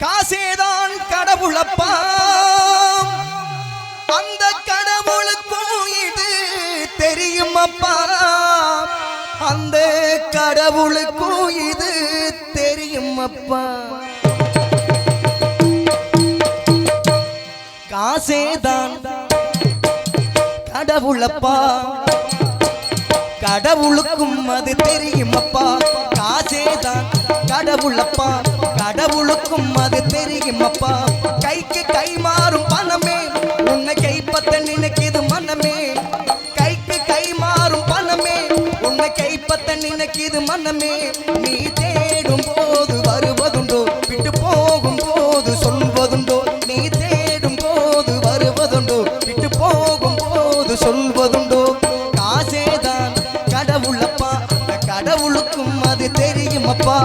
காசேதான் கடவுளப்பா, அந்த கடவுளுக்கும் இது தெரியும் அப்பா, அந்த கடவுளுக்கும் இது தெரியும் அப்பா. காசேதான் கடவுளப்பா, கடவுளுக்கும் அது தெரியும் அப்பா. காசேதான் கடவுளப்பா, கடவுளுக்கும் அது தெரியும் அப்பா. கைக்கு கை மாறும் பணமே உன்னை கைப்பற்ற நினைக்குது மனமே, கைக்கு கை மாறும் பணமே உன்னை கைப்பற்ற நினைக்குது மனமே. நீ தேடும் போது வருவதுண்டோ, விட்டு போகும் போது சொல்வதுண்டோ. நீ தேடும் போது வருவதுண்டோ, விட்டு போகும் போது சொல்வதுண்டோ. காசேதான் கடவுளப்பா, அந்த கடவுளுக்கும் அது தெரியும் அப்பா.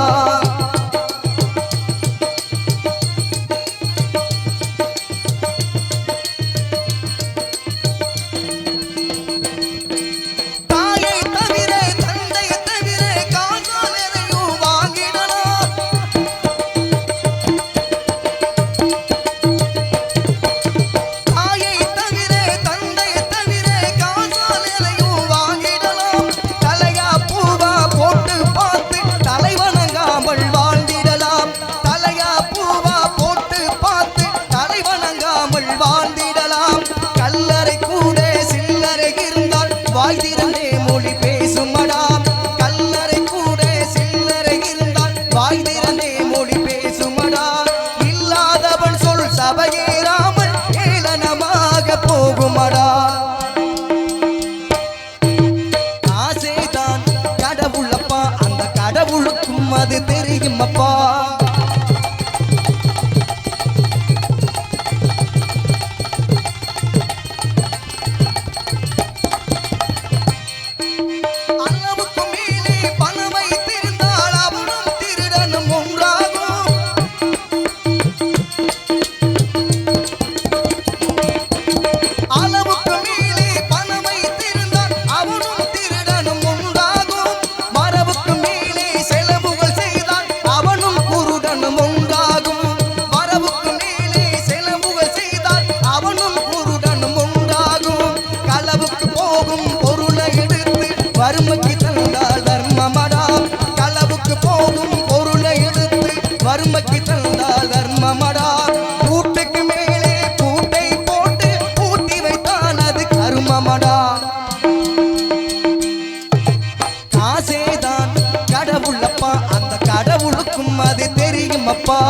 வாய் திறந்தே மொழி பேசுமடா, கல்லறை கூட சில்லறை இருந்தால் வாய் திறந்தே மொழி பேசுமடா. இல்லாதவன் சொல் சபையேறாமல் ஏளனமாக போகுமடா. ஆசைதான் கடவுளப்பா, அந்த கடவுளுக்கும் அது தெரியும் அப்பா. வறுமைக்கு தந்தால் தர்மமடா, களவுக்கு போகும் பொருளை எடுத்து வறுமைக்கு தந்தால் தர்மமடா. பூட்டுக்கு மேலே பூட்டை போட்டு பூட்டி வைத்தான் அது கருமமடா. காசேதான் கடவுளப்பா, அந்த கடவுளுக்கும் அது தெரியும் அப்பா.